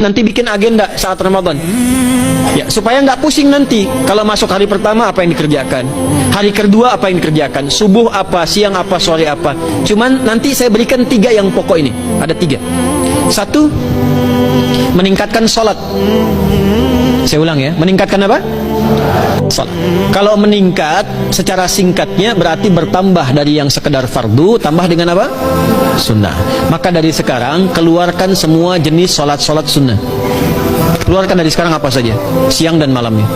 nanti bikin agenda saat Ramadan. Ya, supaya nggak pusing nanti. Kalau masuk hari pertama apa yang dikerjakan, hari kedua apa yang dikerjakan, subuh apa, siang apa, sore apa. Cuman nanti saya berikan 3 yang pokok ini. Ada 3. 1, meningkatkan sholat. Saya ulang ya, meningkatkan apa? Sholat. Kalau meningkat secara singkatnya berarti bertambah dari yang sekedar fardu, tambah dengan apa? Sunnah. Maka dari sekarang keluarkan semua jenis sholat-sholat sunnah. Keluarkan dari sekarang apa saja, siang dan malamnya.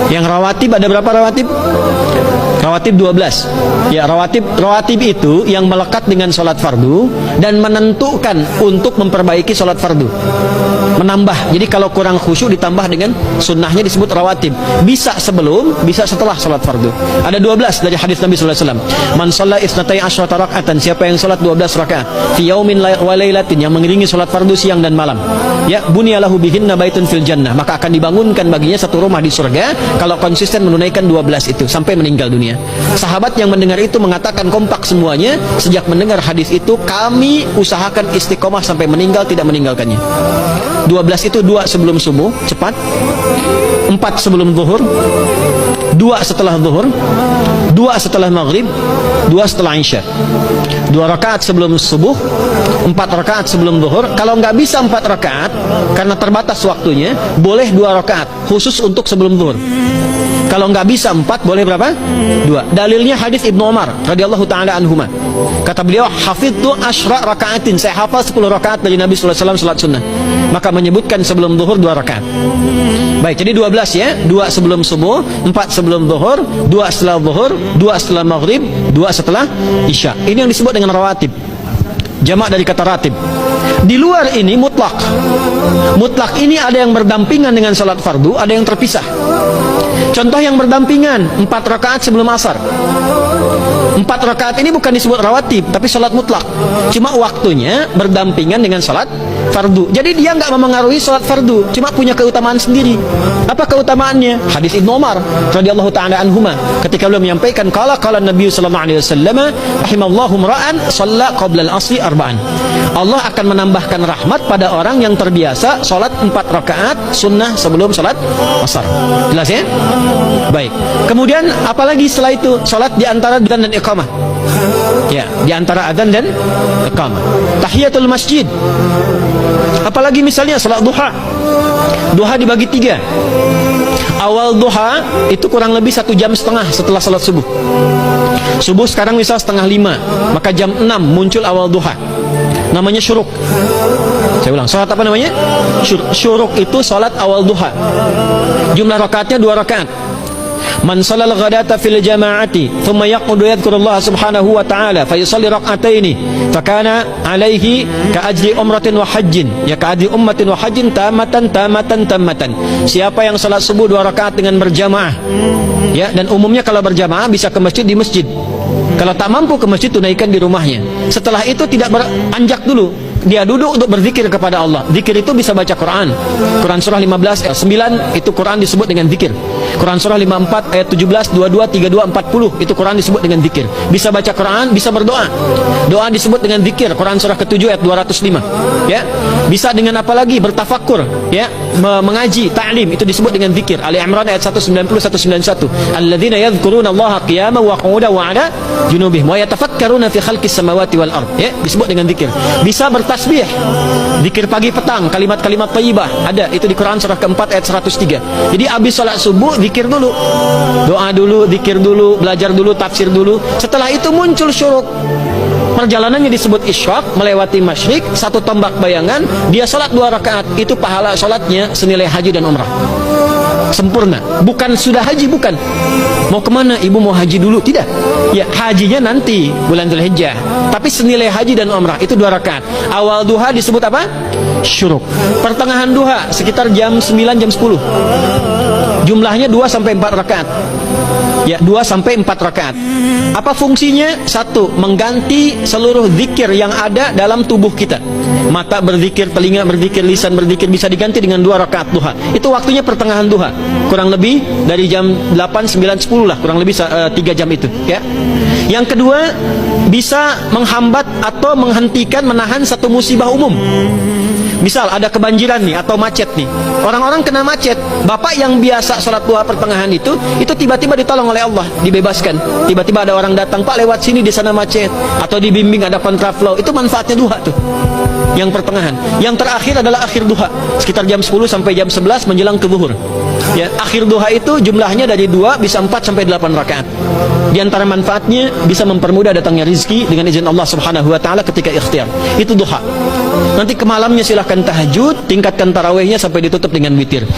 Yang rawatib, ada berapa rawatib? Rawatib 12. Ya, rawatib itu yang melekat dengan sholat fardu dan menentukan untuk memperbaiki sholat fardu, menambah. Jadi kalau kurang khusyuk ditambah dengan sunnahnya disebut rawatib. Bisa sebelum, bisa setelah sholat fardu. Ada 12 dari hadis Nabi sallallahu alaihi wasallam. Man shalla isnatai asyrata raka'atan, siapa yang sholat 12 rakaat fi yaumin wa lailatin, yang mengiringi sholat fardu siang dan malam, ya, bunyalahu bihinna baitun fil jannah, maka akan dibangunkan baginya satu rumah di surga kalau konsisten menunaikan 12 itu sampai meninggal dunia. Sahabat yang mendengar itu mengatakan kompak semuanya, sejak mendengar hadis itu kami usahakan istiqomah sampai meninggal tidak meninggalkannya. 12 itu 2 sebelum subuh, cepat. 4 sebelum zuhur, 2 setelah zuhur, 2 setelah maghrib, 2 setelah isya. 2 rakaat sebelum subuh, 4 rakaat sebelum zuhur. Kalau nggak bisa 4 rakaat karena terbatas waktunya, boleh 2 rakaat khusus untuk sebelum zuhur. Kalau nggak bisa 4, boleh berapa? 2. Dalilnya hadis Ibnu Umar radhiyallahu taala anhuma. Kata beliau, hafidtu asyra rakaatin, saya hafal 10 rakaat dari Nabi sallallahu alaihi wasallam salat sunnah. Maka menyebutkan sebelum zuhur 2 rakaat. Baik, jadi 12 ya. 2 sebelum subuh, 4 sebelum zuhur, 2 setelah zuhur, 2 setelah maghrib, 2 setelah isya. Ini yang disebut dengan rawatib. Jamak dari kata ratib. Di luar ini mutlak. Mutlak ini ada yang berdampingan dengan salat fardu, ada yang terpisah. Contoh yang berdampingan, 4 rakaat sebelum asar. 4 rakaat ini bukan disebut rawatib, tapi salat mutlak. Cuma waktunya berdampingan dengan salat fardu. Jadi dia nggak memengaruhi salat fardu, cuma punya keutamaan sendiri. Apa keutamaannya? Hadis Ibnu Umar radhiyallahu taala anhuma, ketika beliau menyampaikan qala Nabi sallallahu alaihi wasallam, rahimallahu ra'an shalla qabla al-'ashri arba'an. Allah akan menambahkan rahmat pada orang yang terbiasa salat 4 rakaat sunnah sebelum salat asar. Jelas ya? Baik. Kemudian apalagi setelah itu? Salat di antara adzan dan iqamah. Ya, di antara adzan dan iqamah. Tahiyatul masjid. Apalagi misalnya salat duha. Duha dibagi 3. Awal duha itu kurang lebih 1,5 jam setelah salat subuh. Subuh sekarang misal 4:30, maka jam 6 muncul awal duha. Namanya syuruk. Saya ulang, salat apa namanya? Syuruk itu salat awal duha. Jumlah rakaatnya 2 rakaat. Man shalal ghadata fil jama'ati thumma yaqudu yadhkurullaha subhanahu wa ta'ala fa yusalli rak'ataini fa kana alaihi ka ajri umratin wa hajjin, ya ka ajri ummatin wa hajjin tamatan. Siapa yang salat subuh 2 rakaat dengan berjamaah, ya, dan umumnya kalau berjamaah bisa ke masjid di masjid. Kalau tak mampu ke masjid, tunaikan di rumahnya. Setelah itu tidak beranjak dulu, dia duduk untuk berzikir kepada Allah. Zikir itu bisa baca Quran. Quran surah 15 ayat 9 itu Quran disebut dengan zikir. Quran surah 54 ayat 17, 22, 32, 40 itu Quran disebut dengan zikir. Bisa baca Quran, bisa berdoa. Doa disebut dengan zikir. Quran surah ke-7 ayat 205. Ya. Bisa dengan apa lagi? Bertafakur, ya, mengaji, ta'lim, itu disebut dengan zikir. Ali Imran ayat 190 191. Alladzina yadhkuruna Allaha qiyaman wa qu'udan wa 'ala junubihim wa yatafakkaruna fi khalqis samawati wal ard. Ya, disebut dengan zikir. Bisa bertasbih. Zikir pagi petang, kalimat-kalimat thayyibah. Ada itu di Quran surah ke-4 ayat 103. Jadi habis salat subuh zikir dulu. Doa dulu, zikir dulu, belajar dulu, tafsir dulu. Setelah itu muncul syuruk. Perjalanannya disebut isyraq, melewati masyrik, 1 tombak bayangan, dia salat 2 rakaat. Itu pahala salatnya senilai haji dan umrah. Sempurna. Bukan sudah haji, bukan. Mau kemana? Ibu mau haji dulu? Tidak. Ya, hajinya nanti bulan Dzulhijjah. Tapi senilai haji dan umrah itu 2 rakaat. Awal duha disebut apa? Syuruk. Pertengahan duha sekitar jam 9 jam 10. Jumlahnya 2 sampai 4 rakaat. Ya, 2 sampai 4 rakaat. Apa fungsinya? 1, mengganti seluruh zikir yang ada dalam tubuh kita. Mata berzikir, telinga berzikir, lisan berzikir, bisa diganti dengan 2 rakaat duha. Itu waktunya pertengahan duha. Kurang lebih dari jam 8, 9, 10 lah, kurang lebih 3 jam itu, ya. Yang kedua, bisa menghambat atau menghentikan, menahan satu musibah umum. Misal ada kebanjiran nih atau macet nih. Orang-orang kena macet. Bapak yang biasa sholat duha pertengahan itu tiba-tiba ditolong oleh Allah, dibebaskan. Tiba-tiba ada orang datang, Pak lewat sini di sana macet. Atau dibimbing ada kontraflow. Itu manfaatnya duha tuh. Yang pertengahan. Yang terakhir adalah akhir duha. Sekitar jam 10 sampai jam 11 menjelang ke zuhur. Ya, akhir duha itu jumlahnya dari 2 bisa 4 sampai 8 rakaat. Di antara manfaatnya bisa mempermudah datangnya rizki dengan izin Allah Subhanahu wa taala ketika ikhtiar. Itu duha. Nanti ke malamnya silahkan tahajud, tingkatkan tarawihnya sampai ditutup dengan witir.